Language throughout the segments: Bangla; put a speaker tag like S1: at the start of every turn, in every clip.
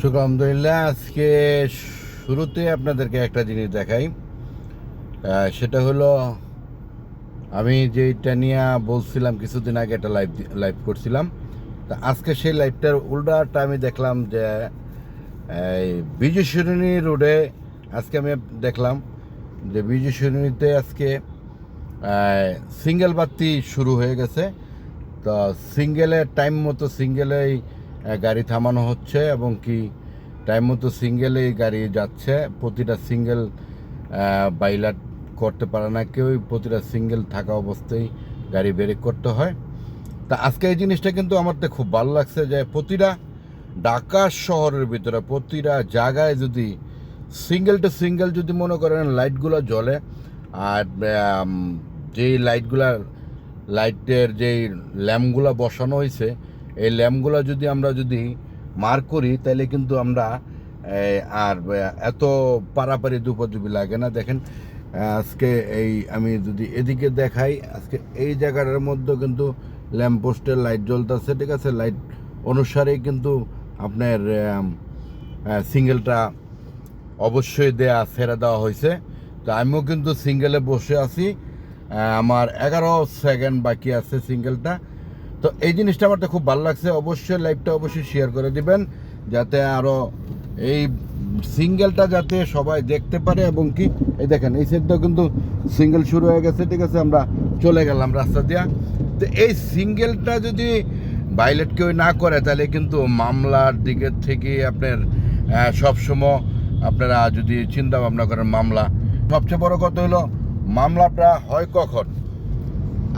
S1: দর্শক আলহামদুলিল্লাহ, আজকে শুরুতে আপনাদেরকে একটা জিনিস দেখাই। সেটা হলো, আমি যেটা নিয়ে বলছিলাম কিছুদিন আগে, একটা লাইভ করছিলাম। তা আজকে সেই লাইভটার উল্টাটা আমি দেখলাম যে এই বিজু সরণি রোডে আজকে আমি দেখলাম যে বিজু সরণিতে আজকে সিঙ্গেল বাতি শুরু হয়ে গেছে। তো সিঙ্গেলের টাইম মতো সিঙ্গেলেই গাড়ি থামানো হচ্ছে এবং কি টাইম মতো সিঙ্গেলেই গাড়ি যাচ্ছে। প্রতিটা সিঙ্গেল বাইলাট করতে পারে না কেউ, প্রতিটা সিঙ্গেল থাকা অবস্থায় গাড়ি ব্রেক করতে হয়। তা আজকে এই জিনিসটা কিন্তু আমার তো খুব ভালো লাগছে যে প্রতিটা ঢাকা শহরের ভিতরে প্রতিটা জায়গায় যদি সিঙ্গেল টু সিঙ্গেল যদি মনে করেন লাইটগুলো জ্বলে, আর যেই লাইটের যেই ল্যাম্পগুলো বসানো হয়েছে, এই ল্যাম্পগুলো যদি মার্ক করি তাহলে কিন্তু আমরা আর এত পারাপারি দুপাদুপি লাগে না। দেখেন আজকে আমি যদি এদিকে দেখাই, আজকে এই জায়গাটার মধ্যে কিন্তু ল্যাম্প পোস্টের লাইট জ্বলতেছে, ঠিক আছে। লাইট অনুসারেই কিন্তু আপনার সিঙ্গেলটা অবশ্যই ছেড়ে দেওয়া হয়েছে। তো আমিও কিন্তু সিঙ্গেলে বসে আছি, আমার 11 সেকেন্ড বাকি আছে সিঙ্গেলটা। তো এই জিনিসটা আমার তো খুব ভালো লাগছে। অবশ্যই লাইভটা অবশ্যই শেয়ার করে দিবেন, যাতে আরও এই সিঙ্গেলটা যাতে সবাই দেখতে পারে। এবং কি এই দেখেন এই সাইডটাও কিন্তু সিঙ্গেল শুরু হয়ে গেছে, ঠিক আছে। আমরা চলে গেলাম রাস্তা দিয়া। তো এই সিঙ্গেলটা যদি ভাইলেট কেউ না করে তাহলে কিন্তু মামলার দিকের থেকে আপনার সবসময় আপনারা যদি চিন্তা ভাবনা করেন, মামলা সবচেয়ে বড় কথা হলো মামলাটা হয় কখন।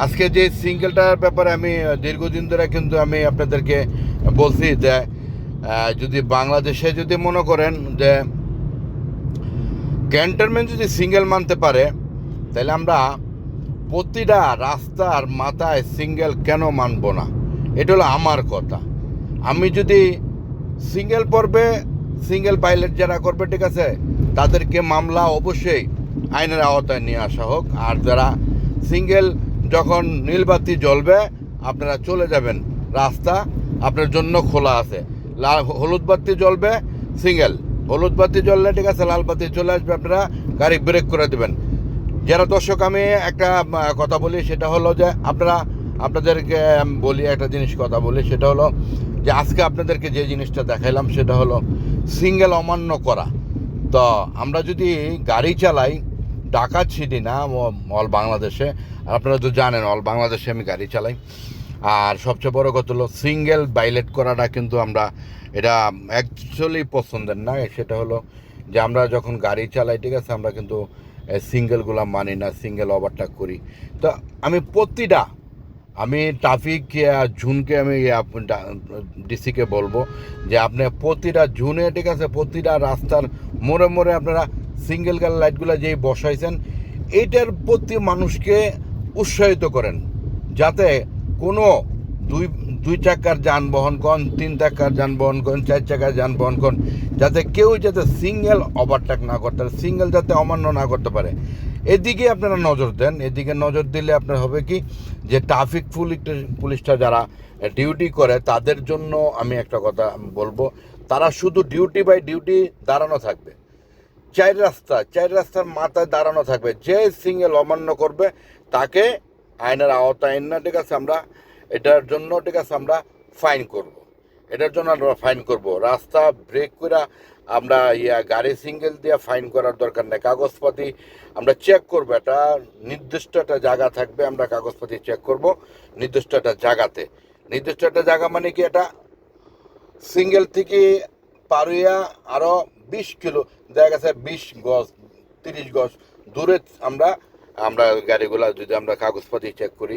S1: আজকে যে সিঙ্গেলটার ব্যাপারে আমি দীর্ঘদিন ধরে কিন্তু আমি আপনাদেরকে বলছি যে যদি বাংলাদেশে যদি মনে করেন যে ক্যান্টনমেন্ট যদি সিঙ্গেল মানতে পারে, তাহলে আমরা প্রতিটা রাস্তার মাথায় সিঙ্গেল কেন মানব না, এটা হলো আমার কথা। আমি যদি সিঙ্গেল পর্বে সিঙ্গেল পাইলট যারা করবে, ঠিক আছে, তাদেরকে মামলা অবশ্যই আইনের আওতায় নিয়ে আসা হোক। আর যারা সিঙ্গেল যখন নীলবাতি জ্বলবে আপনারা চলে যাবেন, রাস্তা আপনার জন্য খোলা আছে। হলুদ বাতি জ্বলবে সিঙ্গেল, হলুদ বাতি জ্বললে, ঠিক আছে, লাল বাতি চলে আসবে, আপনারা গাড়ি ব্রেক করে দেবেন। যারা দর্শক, আমি একটা কথা বলি, সেটা হলো যে আপনাদেরকে বলি একটা জিনিস কথা বলি, সেটা হলো যে আজকে আপনাদেরকে যে জিনিসটা দেখাইলাম সেটা হলো সিঙ্গেল অমান্য করা। তো আমরা যদি গাড়ি চালাই, ঢাকা সিটি না, অল বাংলাদেশে, আর আপনারা তো জানেন অল বাংলাদেশে আমি গাড়ি চালাই। আর সবচেয়ে বড় কথা হলো সিঙ্গেল বাইলেট করাটা কিন্তু আমরা এটা অ্যাকচুয়ালি পছন্দের না। সেটা হলো যে আমরা যখন গাড়ি চালাই, ঠিক আছে, আমরা কিন্তু সিঙ্গেলগুলো মানি না, সিঙ্গেল ওভারটেক করি। তো আমি ট্রাফিক জোনকে আমি ডিসিকে বলবো যে আপনি প্রতিটা জোনে, ঠিক আছে, প্রতিটা রাস্তার মোড়ে মোড়ে আপনারা সিঙ্গেল লাইটগুলো যেই বসাইছেন, এইটার প্রতি মানুষকে উৎসাহিত করেন, যাতে কোনো দুই চাকার যানবাহন কোন, 3 চাকার যানবাহন কোন, 4 চাকার যানবাহন কোন, যাতে কেউ যাতে সিঙ্গেল ওভারটেক না করতে পারে, সিঙ্গেল যাতে অমান্য না করতে পারে, এদিকে আপনারা নজর দেন। এদিকে নজর দিলে আপনার হবে কি, যে ট্রাফিক পুলিশটা যারা ডিউটি করে তাদের জন্য আমি একটা কথা বলবো, তারা শুধু ডিউটি বাই ডিউটি দাঁড়ানো থাকবে, চার রাস্তার মাথায় দাঁড়ানো থাকবে। যে সিঙ্গেল অমান্য করবে তাকে আইনের আওতায় না, ঠিক আছে, আমরা এটার জন্য, ঠিক আছে, আমরা ফাইন করব। এটার জন্য আমরা ফাইন করব। রাস্তা ব্রেক করে আমরা গাড়ি সিঙ্গেল দিয়ে ফাইন করার দরকার নেই। কাগজপাতি আমরা চেক করবো, একটা নির্দিষ্ট একটা জায়গা থাকবে, আমরা কাগজপাতি চেক করব নির্দিষ্ট একটা জায়গাতে। নির্দিষ্ট একটা জায়গা মানে কি, এটা সিঙ্গেল থেকে পারুইয়া আরও 20 কিলো, দেখা গেছে 20 গজ 30 গজ দূরে আমরা গাড়িগুলা যদি আমরা কাগজপাতি চেক করি,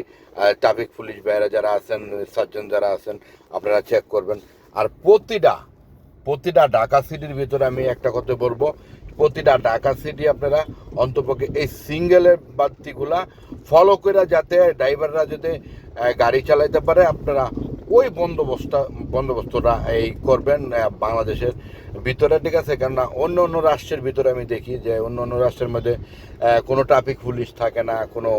S1: ট্রাফিক পুলিশ ভাইয়েরা যারা আছেন, সার্জন যারা আছেন, আপনারা চেক করবেন। আর প্রতিটা ঢাকা সিটির ভিতরে আমি একটা কথা বলবো, প্রতিটা ঢাকা সিটি আপনারা অন্তপক্ষে এই সিঙ্গেলের বাতিগুলা ফলো করে, যাতে ড্রাইভাররা যাতে গাড়ি চালাইতে পারে, আপনারা ওই বন্দোবস্তটা করবেন বাংলাদেশের ভিতরে, ঠিক আছে। কেননা অন্য রাষ্ট্রের ভিতরে আমি দেখি যে অন্য রাষ্ট্রের মধ্যে কোনো ট্রাফিক পুলিশ থাকে না, কোনো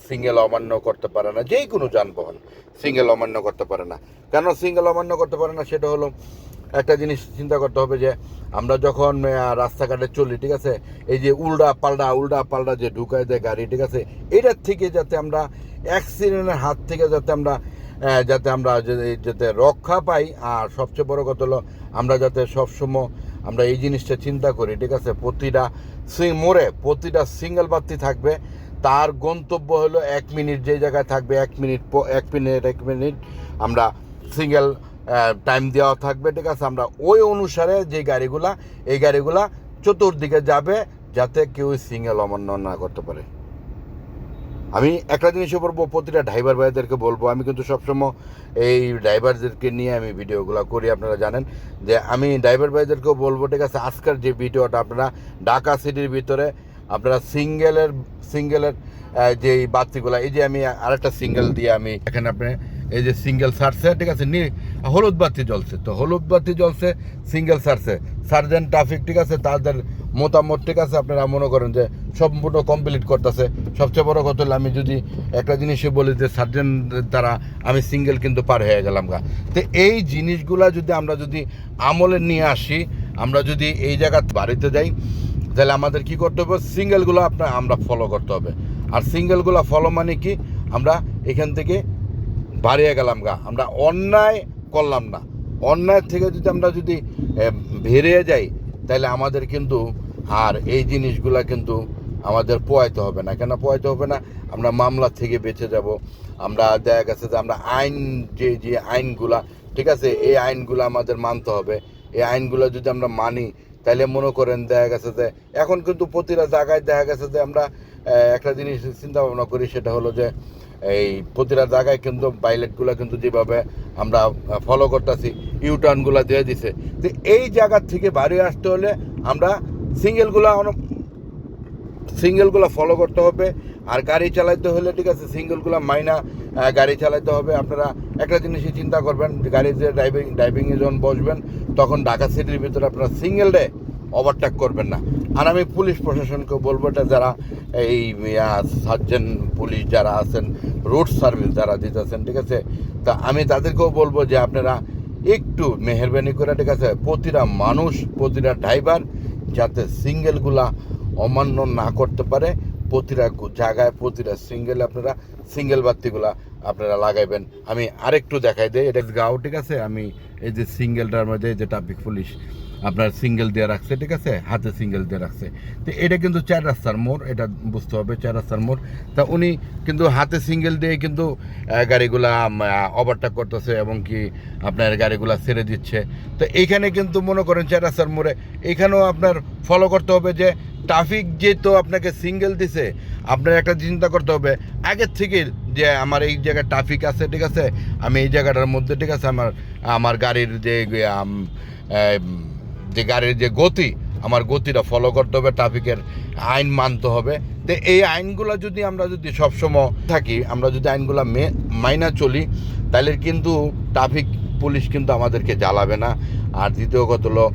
S1: সিঙ্গেল অমান্য করতে পারে না, যেই কোনো যানবাহন সিঙ্গেল অমান্য করতে পারে না। কেন সিঙ্গেল অমান্য করতে পারে না, সেটা হলো একটা জিনিস চিন্তা করতে হবে যে আমরা যখন রাস্তাঘাটে চলি, ঠিক আছে, এই যে উল্টা পাল্টা যে ঢুকায় দেয় গাড়ি, ঠিক আছে, এটার থেকে যাতে আমরা অ্যাক্সিডেন্টের হাত থেকে যাতে আমরা যাতে রক্ষা পাই। আর সবচেয়ে বড় কথা হলো আমরা যাতে সবসময় আমরা এই জিনিসটা চিন্তা করি, ঠিক আছে, প্রতিটা মোড়ে প্রতিটা সিঙ্গেল বাতি থাকবে, তার গন্তব্য হলো 1 মিনিট, যে জায়গায় থাকবে 1 মিনিট আমরা সিঙ্গেল টাইম দেওয়া থাকবে, ঠিক আছে। আমরা ওই অনুসারে যে এই গাড়িগুলা চতুর্দিকে যাবে, যাতে কেউ সিঙ্গেল অমান্য না করতে পারে। আমি একটা জিনিসের উপর প্রতিটা ড্রাইভার ভাইদেরকে বলবো, আমি কিন্তু সবসময় এই ড্রাইভারদেরকে নিয়ে আমি ভিডিওগুলো করি, আপনারা জানেন যে আমি ড্রাইভার ভাইদেরকেও বলবো, ঠিক আছে, আজকের যে ভিডিওটা আপনারা ঢাকা সিটির ভিতরে আপনারা সিঙ্গেলের যে বাতিগুলো, এই যে আমি আরেকটা সিঙ্গেল দিয়ে আমি এখানে আপনি এই যে সিঙ্গেল সারছে, ঠিক আছে, হলুদ বাতি জ্বলছে, তো হলুদ বাতি জ্বলছে সিঙ্গেল সারছে, সার্জেন্ট ট্রাফিক, ঠিক আছে, তাদের মতামত, ঠিক আছে, আপনারা মনে করেন যে সম্পূর্ণ কমপ্লিট করতেছে। সবচেয়ে বড় কথা হলো আমি যদি একটা জিনিসই বলি যে সার্জেন্ট দ্বারা আমি সিঙ্গেল কিন্তু পার হয়ে গেলাম গা। তো এই জিনিসগুলা যদি আমরা আমলে নিয়ে আসি, আমরা যদি এই জায়গা বাড়িতে যাই, তাহলে আমাদের কি করতে হবে, সিঙ্গেলগুলো আমরা ফলো করতে হবে। আর সিঙ্গেলগুলো ফলো মানে কি, আমরা এখান থেকে বাড়িয়ে গেলাম গা, আমরা অন্যায় করলাম না। অন্যায় থেকে আমরা বেরিয়ে যাই, তাহলে আমাদের কিন্তু আর এই জিনিসগুলা কিন্তু আমাদের পোয়াইতে হবে না। কেন পোয়াইতে হবে না? আমরা মামলা থেকে বেঁচে যাব। আমরা দেখা গেছে যে আমরা যে আইনগুলা, ঠিক আছে, এই আইনগুলো আমাদের মানতে হবে। এই আইনগুলো যদি আমরা মানি, তাইলে মনে করেন দেখা গেছে যে এখন কিন্তু প্রতিটা জায়গায় দেখা গেছে যে আমরা একটা জিনিস চিন্তা ভাবনা করি, সেটা হলো যে এই প্রতিটা জায়গায় কিন্তু পাইলটগুলো কিন্তু যেভাবে আমরা ফলো করতেছি, ইউটার্নগুলো দিয়ে দিছে। তো এই জায়গার থেকে বাড়ি আসতে হলে আমরা সিঙ্গেলগুলো ফলো করতে হবে। আর গাড়ি চালাইতে হলে, ঠিক আছে, সিঙ্গেলগুলো মাইনা গাড়ি চালাইতে হবে। আপনারা একটা জিনিসই চিন্তা করবেন, গাড়িতে ড্রাইভিংয়ে যখন বসবেন, তখন ঢাকা সিটির ভিতরে আপনারা সিঙ্গেল ওভারটেক করবেন না। আর আমি পুলিশ প্রশাসনকে বলবো, এটা যারা এই সার্জেন্ট পুলিশ যারা আছেন, রোড সার্ভিস যারা দিতেছেন, ঠিক আছে, তা আমি তাদেরকেও বলবো যে আপনারা একটু মেহরবানি করে, ঠিক আছে, প্রতিটা ড্রাইভার যাতে সিঙ্গেলগুলা অমান্য না করতে পারে, প্রতিটা জায়গায় প্রতিটা আপনারা সিঙ্গেল বাতিগুলা আপনারা লাগাইবেন। আমি আরেকটু দেখাই দিই, এটা গাও, ঠিক আছে, আমি এই যে সিঙ্গেলটার মধ্যে যে ট্রাফিক পুলিশ আপনার সিঙ্গেল দিয়ে রাখছে, ঠিক আছে, হাতে সিঙ্গেল দিয়ে রাখছে। তো এটা কিন্তু 4 রাস্তার মোড়, এটা বুঝতে হবে 4 রাস্তার মোড়। তা উনি কিন্তু হাতে সিঙ্গেল দিয়ে কিন্তু গাড়িগুলা ওভারটেক করতেছে এবং কি আপনার গাড়িগুলা ছেড়ে দিচ্ছে। তো এইখানে কিন্তু মনে করেন 4 রাস্তার মোড়ে এইখানেও আপনার ফলো করতে হবে যে ট্রাফিক যেহেতু আপনাকে সিঙ্গেল দিছে, আপনার একটা চিন্তা করতে হবে আগের থেকে যে আমার এই জায়গায় ট্রাফিক আছে, ঠিক আছে, আমি এই জায়গাটার মধ্যে, ঠিক আছে, আমার গাড়ির যে গাড়ির যে গতি, আমার গতিটা ফলো করতে হবে, ট্রাফিকের আইন মানতে হবে। তো এই আইনগুলো আমরা সবসময় থাকি, আমরা যদি আইনগুলো মাইনা চলি, তাহলে কিন্তু ট্রাফিক পুলিশ কিন্তু আমাদেরকে জ্বালাবে না। আর দ্বিতীয় কথা হলো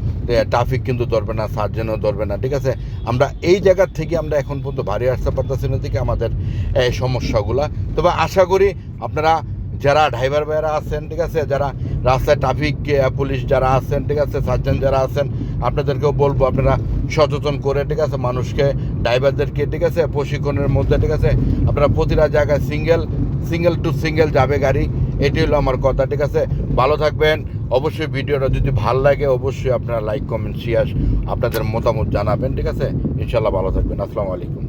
S1: ট্রাফিক কিন্তু ধরবে না, সার্জেনও ধরবে না, ঠিক আছে। আমরা এই জায়গার থেকে আমরা এখন পর্যন্ত ভারী আসতে পারতেছি না থেকে আমাদের এই সমস্যাগুলা। তবে আশা করি আপনারা যারা ড্রাইভার ভাইয়েরা আছেন, ঠিক আছে, যারা রাস্তায় ট্রাফিক পুলিশ যারা আছেন, ঠিক আছে, সার্জেন যারা আছেন, আপনাদেরকেও বলবো আপনারা সচেতন করে, ঠিক আছে, মানুষকে, ড্রাইভারদেরকে, ঠিক আছে, প্রশিক্ষণের মধ্যে, ঠিক আছে, আপনারা প্রতিটা জায়গায় সিঙ্গেল টু সিঙ্গেল যাবে গাড়ি। এটি হলো আমার কথা, ঠিক আছে। ভালো থাকবেন। অবশ্যই ভিডিওটা যদি ভালো লাগে, অবশ্যই আপনারা লাইক, কমেন্ট, শেয়ার আপনাদের মতামত জানাবেন, ঠিক আছে। ইনশাল্লাহ ভালো থাকবেন। আসসালামু আলাইকুম।